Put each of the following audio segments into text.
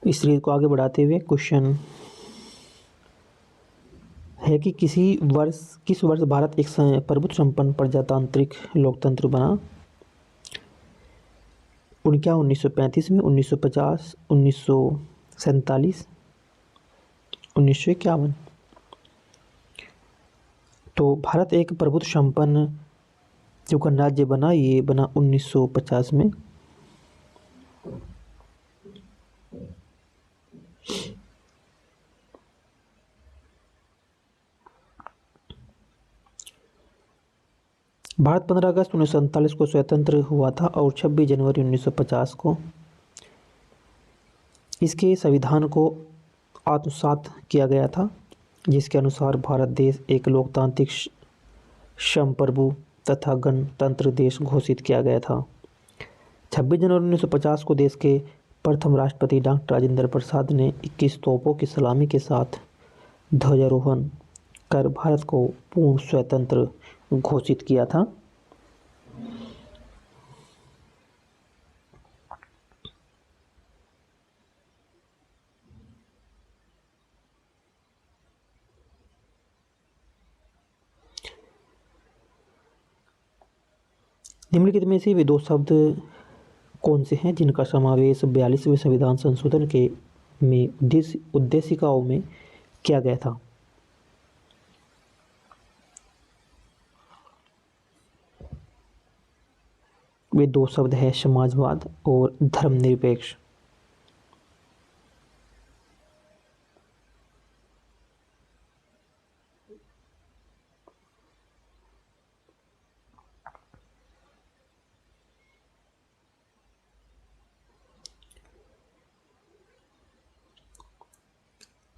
इस सीरीज को आगे बढ़ाते हुए क्वेश्चन है कि किस वर्ष भारत एक प्रभुत्व संपन्न प्रजातांत्रिक लोकतंत्र बना? क्या 1935 में, 1950, 1947, 1951? तो भारत एक प्रभुत्व संपन्न जो गणराज्य बना, ये बना 1950 में। भारत 15 अगस्त 1947 को स्वतंत्र हुआ था और 26 जनवरी 1950 को इसके संविधान को आत्मसात किया गया था, जिसके अनुसार भारत देश एक लोकतांत्रिक संप्रभु तथा गणतंत्र देश घोषित किया गया था। 26 जनवरी 1950 को देश के प्रथम राष्ट्रपति डॉक्टर राजेंद्र प्रसाद ने 21 तोपों की सलामी के साथ ध्वजारोहण कर भारत को पूर्ण स्वतंत्र घोषित किया था। निम्नलिखित में से वे दो शब्द कौन से हैं जिनका समावेश 42वें संविधान संशोधन के में उद्देशिकाओं में किया गया था? वे दो शब्द हैं समाजवाद और धर्मनिरपेक्ष।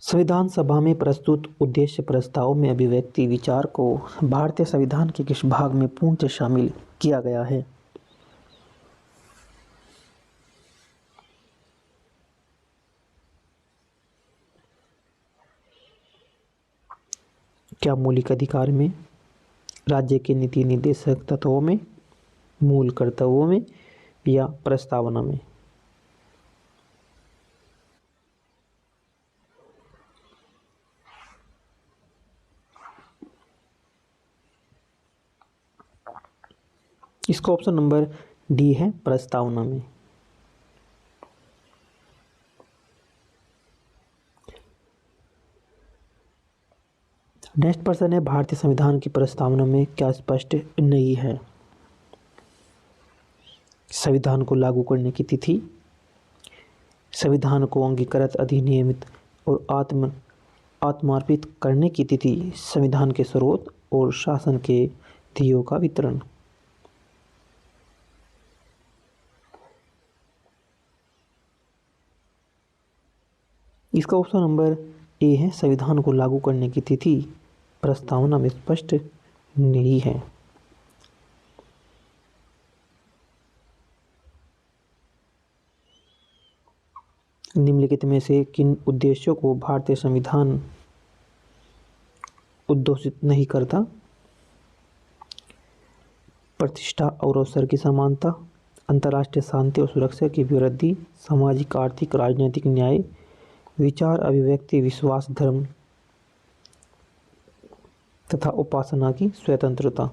संविधान सभा में प्रस्तुत उद्देश्य प्रस्ताव में अभिव्यक्ति विचार को भारतीय संविधान के किस भाग में पूर्णतः शामिल किया गया है? क्या मौलिक अधिकार में, राज्य के नीति निर्देशक तत्वों में, मूल कर्तव्यों में या प्रस्तावना में? इसका ऑप्शन नंबर डी है, प्रस्तावना में। नेक्स्ट प्रश्न है, भारतीय संविधान की प्रस्तावना में क्या स्पष्ट नहीं है? संविधान को लागू करने की तिथि, संविधान को अंगीकृत, अधिनियमित और आत्मार्पित करने की तिथि, संविधान के स्रोत और शासन के ध्येयों का वितरण। इसका ऑप्शन नंबर ए है, संविधान को लागू करने की तिथि प्रस्तावना में स्पष्ट नहीं है। निम्नलिखित में से किन उद्देश्यों को भारतीय संविधान उद्घोषित नहीं करता? प्रतिष्ठा और अवसर की समानता, अंतर्राष्ट्रीय शांति और सुरक्षा की वृद्धि, सामाजिक, आर्थिक, राजनीतिक न्याय, विचार, अभिव्यक्ति, विश्वास, धर्म तथा उपासना की स्वतंत्रता।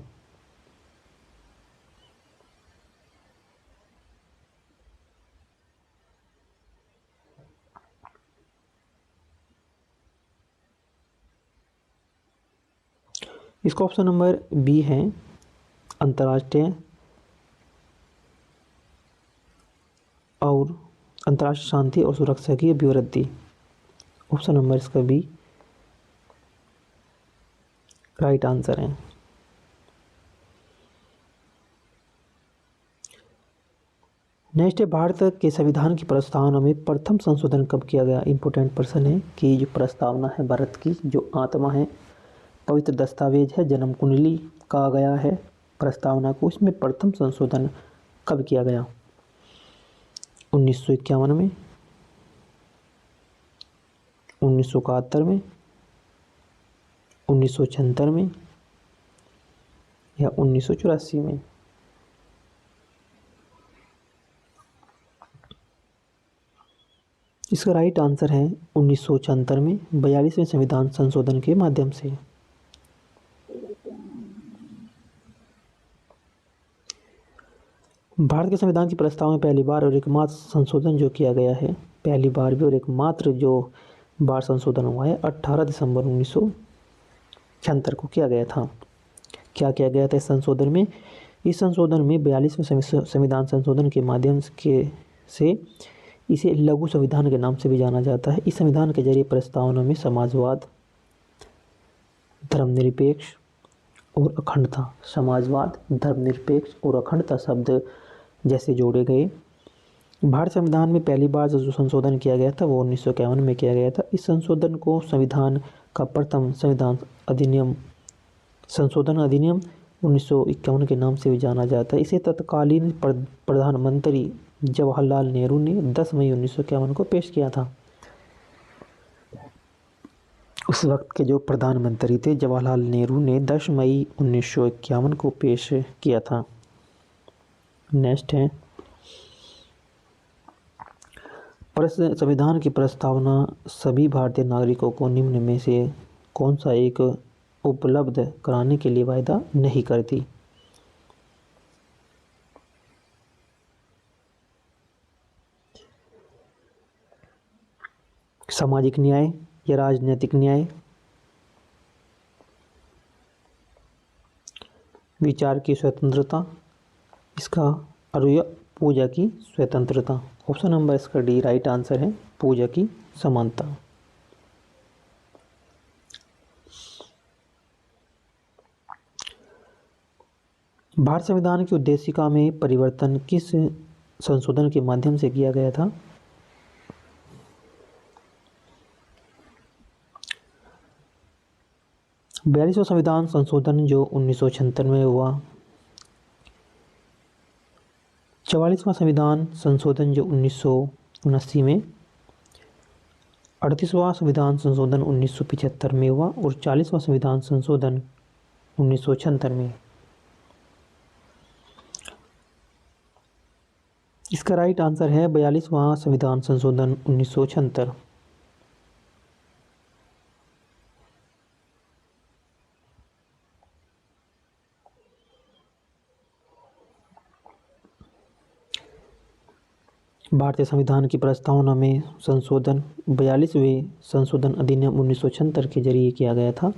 इसका ऑप्शन नंबर बी है, अंतर्राष्ट्रीय शांति और सुरक्षा की अभिवृद्धि। ऑप्शन नंबर इसका बी राइट आंसर है। नेक्स्ट है, भारत के संविधान की प्रस्तावना में प्रथम संशोधन कब किया गया? इंपॉर्टेंट प्रश्न है कि जो प्रस्तावना है भारत की, जो आत्मा है, पवित्र दस्तावेज है, जन्म कुंडली कहा गया है प्रस्तावना को, इसमें प्रथम संशोधन कब किया गया? 1951 में, 1971 में, 1976 में या 1984 में? इसका राइट आंसर है 1974 में 42वें संविधान संशोधन के माध्यम से। भारत के संविधान की प्रस्ताव में पहली बार और एकमात्र संशोधन जो किया गया है, पहली बार भी और एकमात्र जो बार संशोधन हुआ है 18 दिसंबर 1976 को किया गया था। क्या किया गया था इस संशोधन में? इस संशोधन में 42वें संविधान संशोधन के माध्यम से इसे लघु संविधान के नाम से भी जाना जाता है। इस संविधान के जरिए प्रस्तावना में समाजवाद, धर्मनिरपेक्ष और अखंडता, समाजवाद, धर्मनिरपेक्ष और अखंडता शब्द जैसे जोड़े गए। भारत संविधान में पहली बार जो संशोधन किया गया था वो 1951 में किया गया था। इस संशोधन को संविधान का प्रथम संविधान अधिनियम, संशोधन अधिनियम 1951 के नाम से भी जाना जाता है। इसे तत्कालीन प्रधानमंत्री जवाहरलाल नेहरू ने 10 मई 1951 को पेश किया था। उस वक्त के जो प्रधानमंत्री थे जवाहरलाल नेहरू ने 10 मई 1951 को पेश किया था। नेक्स्ट है संविधान की प्रस्तावना सभी भारतीय नागरिकों को निम्न में से कौन सा एक उपलब्ध कराने के लिए वायदा नहीं करती? सामाजिक न्याय या राजनीतिक न्याय, विचार की स्वतंत्रता, इसका और पूजा की स्वतंत्रता। ऑप्शन नंबर इसका डी राइट आंसर है, पूजा की समानता। भारत संविधान की उद्देशिका में परिवर्तन किस संशोधन के माध्यम से किया गया था? बयालीसवां संविधान संशोधन जो 1976 में हुआ, 44वां संविधान संशोधन जो 1979 में, 38वां संविधान संशोधन 1975 में हुआ और 40वां संविधान संशोधन 1976 में। इसका राइट आंसर है 42वां संविधान संशोधन 1976। भारतीय संविधान की प्रस्तावना में संशोधन 42वें संशोधन अधिनियम 1976 के जरिए किया गया था।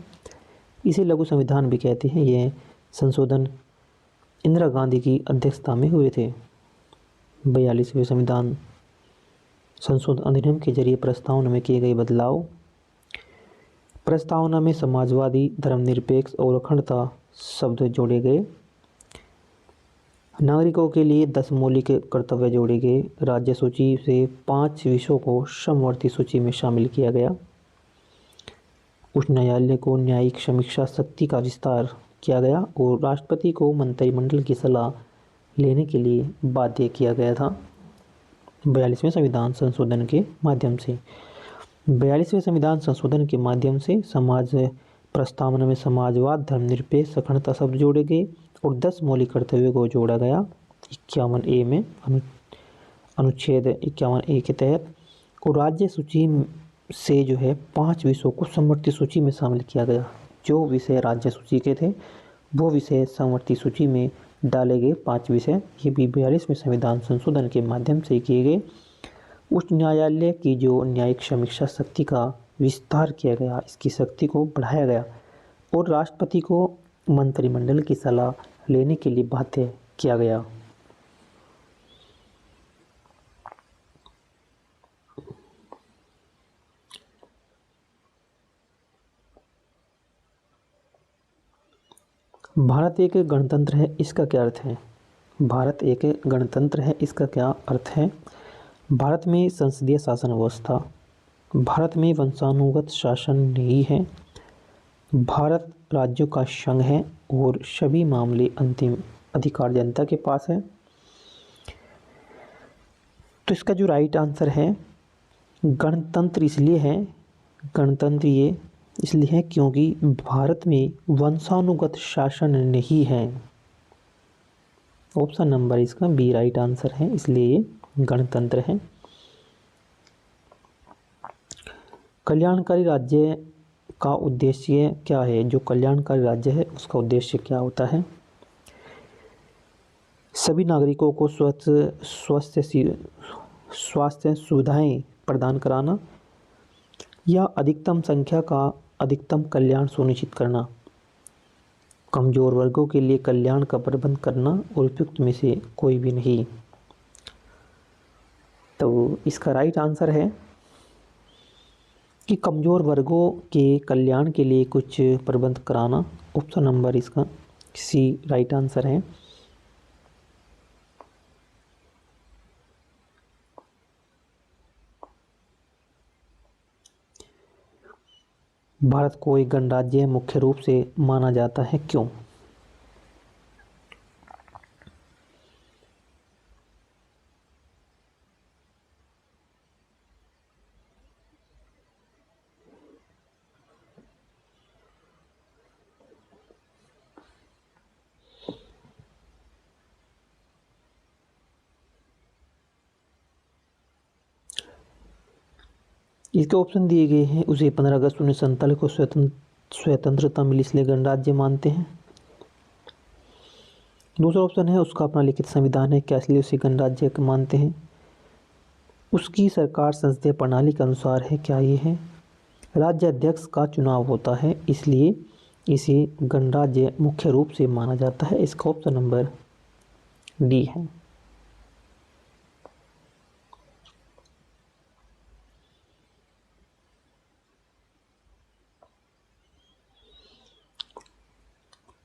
इसे लघु संविधान भी कहते हैं। यह संशोधन इंदिरा गांधी की अध्यक्षता में हुए थे। 42वें संविधान संशोधन अधिनियम के जरिए प्रस्तावना में किए गए बदलाव। प्रस्तावना में समाजवादी, धर्मनिरपेक्ष और अखंडता शब्द जोड़े गए। नागरिकों के लिए 10 मौलिक कर्तव्य जोड़े गए। राज्य सूची से 5 विषयों को समवर्ती सूची में शामिल किया गया। उच्च न्यायालय को न्यायिक समीक्षा शक्ति का विस्तार किया गया और राष्ट्रपति को मंत्रिमंडल की सलाह लेने के लिए बाध्य किया गया था 42वें संविधान संशोधन के माध्यम से। 42वें संविधान संशोधन के माध्यम से समाज प्रस्तावना में समाजवाद, धर्मनिरपेक्ष, अखंडता शब्द जोड़े गए और 10 मौलिक कर्तव्यों को जोड़ा गया 51A में, अनुच्छेद 51A के तहत। और राज्य सूची से जो है 5 विषयों को समवर्ती सूची में शामिल किया गया। जो विषय राज्य सूची के थे वो विषय समवर्ती सूची में डाले गए 5 विषय। ये भी 42वें संविधान संशोधन के माध्यम से किए गए। उच्च न्यायालय की जो न्यायिक समीक्षा शक्ति का विस्तार किया गया, इसकी शक्ति को बढ़ाया गया और राष्ट्रपति को मंत्रिमंडल की सलाह लेने के लिए बाध्य किया गया। भारत एक गणतंत्र है, इसका क्या अर्थ है? भारत एक गणतंत्र है, इसका क्या अर्थ है? भारत में संसदीय शासन व्यवस्था, भारत में वंशानुगत शासन नहीं है, भारत राज्यों का संघ है और सभी मामले अंतिम अधिकार जनता के पास है। तो इसका जो राइट आंसर है गणतंत्र इसलिए है, गणतंत्र ये इसलिए है क्योंकि भारत में वंशानुगत शासन नहीं है। ऑप्शन नंबर इसका बी राइट आंसर है, इसलिए ये गणतंत्र है। कल्याणकारी राज्य का उद्देश्य क्या है? जो कल्याणकारी राज्य है उसका उद्देश्य क्या होता है? सभी नागरिकों को स्वास्थ्य सुविधाएं प्रदान कराना या अधिकतम संख्या का अधिकतम कल्याण सुनिश्चित करना, कमजोर वर्गों के लिए कल्याण का प्रबंध करना और उपयुक्त में से कोई भी नहीं। तो इसका राइट आंसर है कि कमजोर वर्गों के कल्याण के लिए कुछ प्रबंध कराना। ऑप्शन नंबर इसका सी राइट आंसर है। भारत को एक गणराज्य मुख्य रूप से माना जाता है, क्यों? इसके ऑप्शन दिए गए हैं। उसे 15 अगस्त 1947 को स्वतंत्रता मिली इसलिए गणराज्य मानते हैं। दूसरा ऑप्शन है उसका अपना लिखित संविधान है, क्या इसलिए उसे गणराज्य मानते हैं। उसकी सरकार संसदीय प्रणाली के अनुसार है, क्या ये है। राज्य अध्यक्ष का चुनाव होता है इसलिए इसे गणराज्य मुख्य रूप से माना जाता है। इसका ऑप्शन नंबर डी है।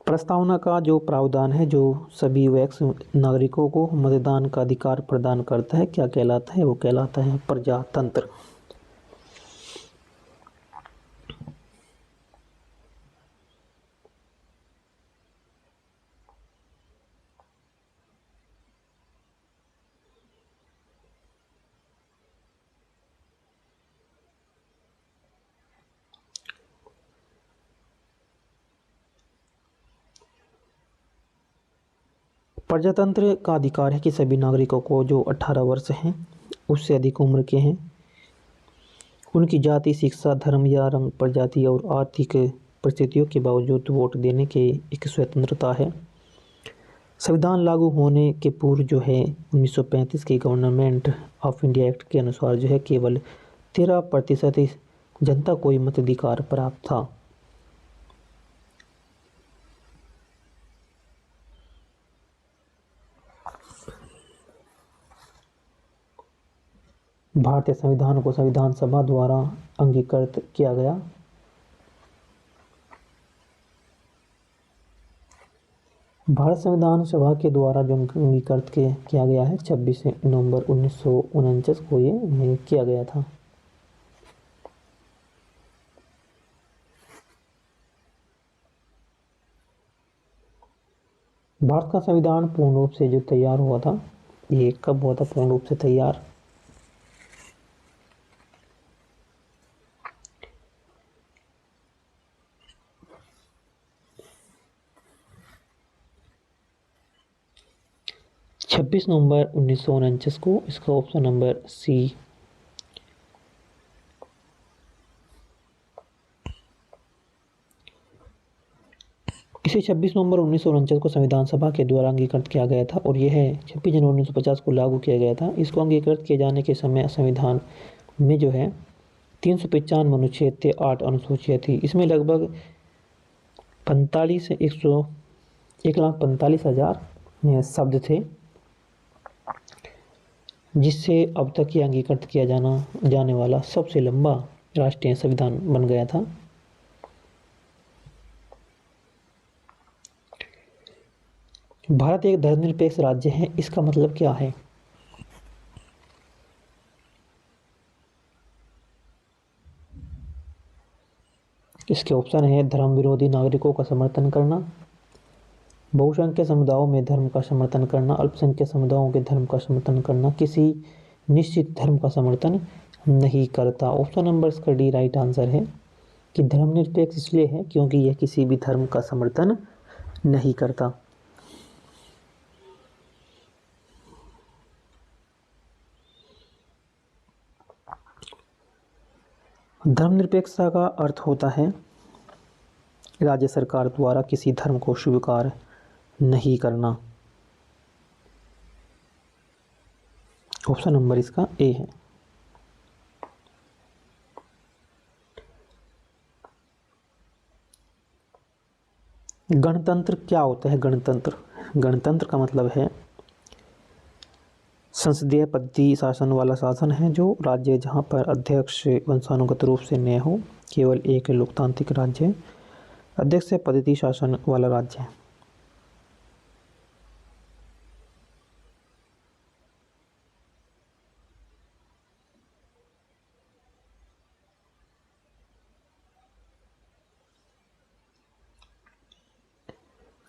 प्रस्तावना का जो प्रावधान है जो सभी वयस्क नागरिकों को मतदान का अधिकार प्रदान करता है, क्या कहलाता है? वो कहलाता है प्रजातंत्र। प्रजातंत्र का अधिकार है कि सभी नागरिकों को जो 18 वर्ष हैं उससे अधिक उम्र के हैं, उनकी जाति, शिक्षा, धर्म या रंग, प्रजाति और आर्थिक परिस्थितियों के बावजूद वोट देने की एक स्वतंत्रता है। संविधान लागू होने के पूर्व जो है 1935 के गवर्नमेंट ऑफ इंडिया एक्ट के अनुसार जो है केवल 13% जनता को ही मताधिकार प्राप्त था। भारतीय संविधान को संविधान सभा द्वारा अंगीकृत किया गया। भारत संविधान सभा के द्वारा जो अंगीकृत किया गया है 26 नवंबर 1949 को ये किया गया था। भारत का संविधान पूर्ण रूप से जो तैयार हुआ था, ये कब हुआ था पूर्ण रूप से तैयार? छब्बीस नवंबर 1949 को। इसका ऑप्शन नंबर सी। इसे 26 नवंबर 1949 को संविधान सभा के द्वारा अंगीकृत किया गया था और यह 26 जनवरी 1950 को लागू किया गया था। इसको अंगीकृत किए जाने के समय संविधान में जो है 395 अनुच्छेद थे, 8 अनुसूचियाँ थी। इसमें लगभग 1,45,000 शब्द थे, जिससे अब तक ये अंगीकृत किया जाने वाला सबसे लंबा राष्ट्रीय संविधान बन गया था। भारत एक धर्मनिरपेक्ष राज्य है, इसका मतलब क्या है? इसके ऑप्शन है धर्म विरोधी नागरिकों का समर्थन करना, बहुसंख्यक समुदायों में धर्म का समर्थन करना, अल्पसंख्यक समुदायों के धर्म का समर्थन करना, किसी निश्चित धर्म का समर्थन नहीं करता। ऑप्शन नंबर इसका डी राइट आंसर है कि धर्मनिरपेक्ष इसलिए है क्योंकि यह किसी भी धर्म का समर्थन नहीं करता। धर्मनिरपेक्षता का अर्थ होता है राज्य सरकार द्वारा किसी धर्म को स्वीकार नहीं करना। ऑप्शन नंबर इसका ए है। गणतंत्र क्या होता है? गणतंत्र का मतलब है संसदीय पद्धति शासन वाला शासन है जो राज्य जहाँ पर अध्यक्ष वंशानुगत रूप से न हो, केवल एक लोकतांत्रिक राज्य है, अध्यक्ष पद्धति शासन वाला राज्य है।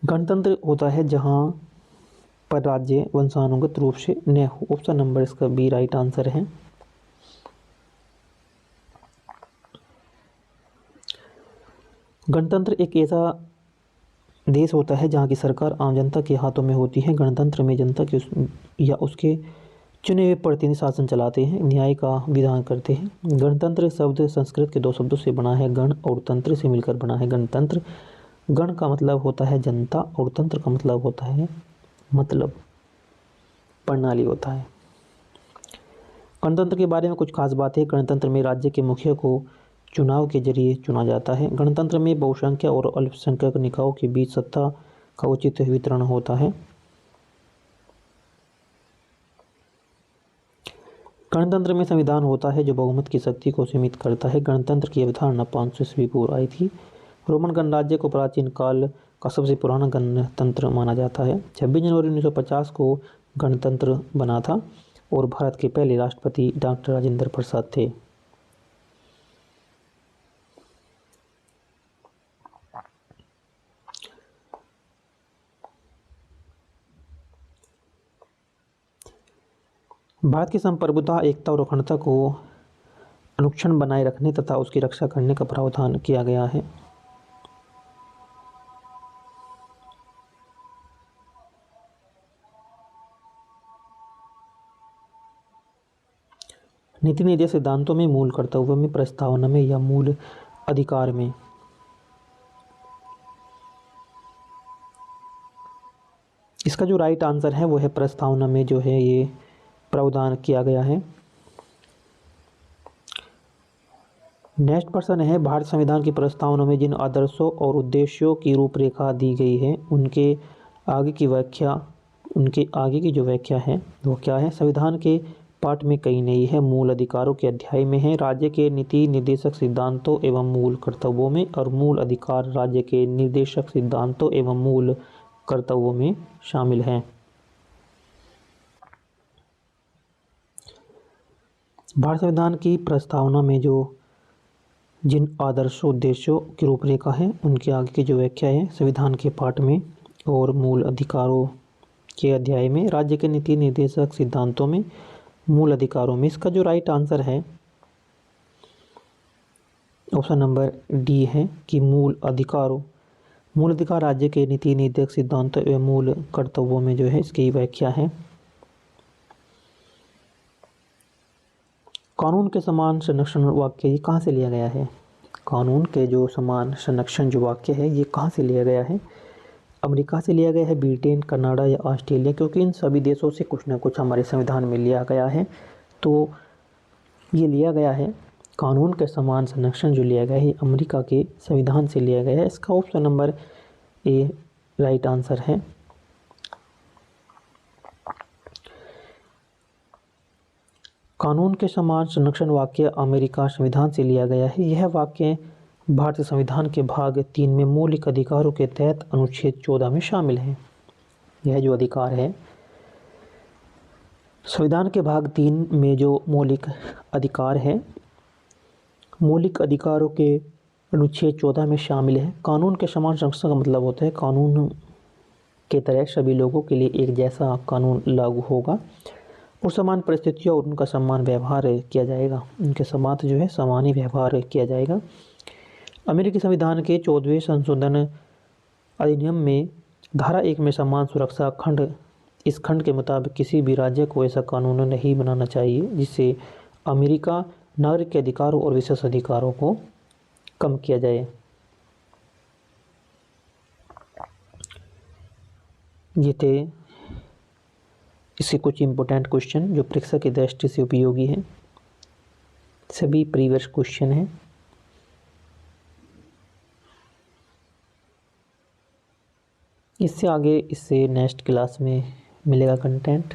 गणतंत्र होता है जहाँ पर राज्य वंशानुगत रूप से न हो। ऑप्शन नंबर इसका बी राइट आंसर है। गणतंत्र एक ऐसा देश होता है जहाँ की सरकार आम जनता के हाथों में होती है। गणतंत्र में जनता के या उसके चुने हुए प्रतिनिधि शासन चलाते हैं, न्याय का विधान करते हैं। गणतंत्र शब्द संस्कृत के दो शब्दों से बना है, गण और तंत्र से मिलकर बना है। गणतंत्र, गण का मतलब होता है जनता और तंत्र का मतलब होता है प्रणाली होता है। गणतंत्र के बारे में कुछ खास बातें। गणतंत्र में राज्य के मुखिया को चुनाव के जरिए चुना जाता है। गणतंत्र में बहुसंख्यक और अल्पसंख्यक निकायों के बीच सत्ता का उचित वितरण होता है। गणतंत्र में संविधान होता है जो बहुमत की शक्ति को सीमित करता है। गणतंत्र की अवधारणा 500 ईस्वी पूर्व आई थी। रोमन गणराज्य को प्राचीन काल का सबसे पुराना गणतंत्र माना जाता है। 26 जनवरी 1950 को गणतंत्र बना था और भारत के पहले राष्ट्रपति डॉक्टर राजेंद्र प्रसाद थे। भारत की संप्रभुता, एकता और अखंडता को अनुक्षण बनाए रखने तथा उसकी रक्षा करने का प्रावधान किया गया है। नीति निर्देश सिद्धांतों में, मूल कर्तव्यों में, प्रस्तावना में या मूल अधिकार में। इसका जो राइट आंसर है वो है प्रस्तावना में जो है ये प्रावधान किया गया है। नेक्स्ट प्रश्न है, भारत संविधान की प्रस्तावना में जिन आदर्शों और उद्देश्यों की रूपरेखा दी गई है उनके आगे की जो व्याख्या है वो क्या है? संविधान के पाठ में कहीं नहीं है, मूल अधिकारों के अध्याय में है, राज्य के नीति निर्देशक सिद्धांतों एवं मूल कर्तव्यों में, और मूल अधिकार राज्य के निर्देशक सिद्धांतों एवं मूल कर्तव्यों में शामिल हैं। भारत संविधान की प्रस्तावना में जो जिन आदर्शों उद्देश्यों की रूपरेखा है उनके आगे की जो व्याख्या है संविधान के पाठ में और मूल अधिकारों के अध्याय में, राज्य के नीति निर्देशक सिद्धांतों में, मूल अधिकारों में। इसका जो राइट आंसर है ऑप्शन नंबर डी है कि मूल अधिकार राज्य के नीति निर्देशक सिद्धांतों एवं मूल कर्तव्यों में जो है इसकी व्याख्या है। कानून के समान संरक्षण वाक्य ये कहाँ से लिया गया है? कानून के जो समान संरक्षण जो वाक्य है ये कहाँ से लिया गया है? अमेरिका से लिया गया है, ब्रिटेन, कनाडा या ऑस्ट्रेलिया? क्योंकि इन सभी देशों से कुछ ना कुछ हमारे संविधान में लिया गया है, तो ये लिया गया है कानून के समान संरक्षण जो लिया गया है अमेरिका के संविधान से लिया गया है। इसका option number A right answer है। कानून के समान संरक्षण वाक्य अमेरिका संविधान से लिया गया है। यह वाक्य भारतीय संविधान के भाग 3 में मौलिक अधिकारों के तहत अनुच्छेद 14 में शामिल है। यह जो अधिकार है संविधान के भाग 3 में जो मौलिक अधिकार है, मौलिक अधिकारों के अनुच्छेद 14 में शामिल है। कानून के समान संरक्षण का मतलब होता है कानून के तरह सभी लोगों के लिए एक जैसा कानून लागू होगा और समान परिस्थितियों और उनका समान व्यवहार किया जाएगा, उनके साथ जो है समान ही व्यवहार किया जाएगा। अमेरिकी संविधान के 14वें संशोधन अधिनियम में धारा 1 में समान सुरक्षा खंड, इस खंड के मुताबिक किसी भी राज्य को ऐसा कानून नहीं बनाना चाहिए जिससे अमेरिका नागरिक के अधिकारों और विशेष अधिकारों को कम किया जाए। ये थे इसके कुछ इम्पोर्टेंट क्वेश्चन जो परीक्षा की दृष्टि से उपयोगी हैं। सभी प्रीवियस क्वेश्चन हैं। इससे आगे इससे नेक्स्ट क्लास में मिलेगा कंटेंट।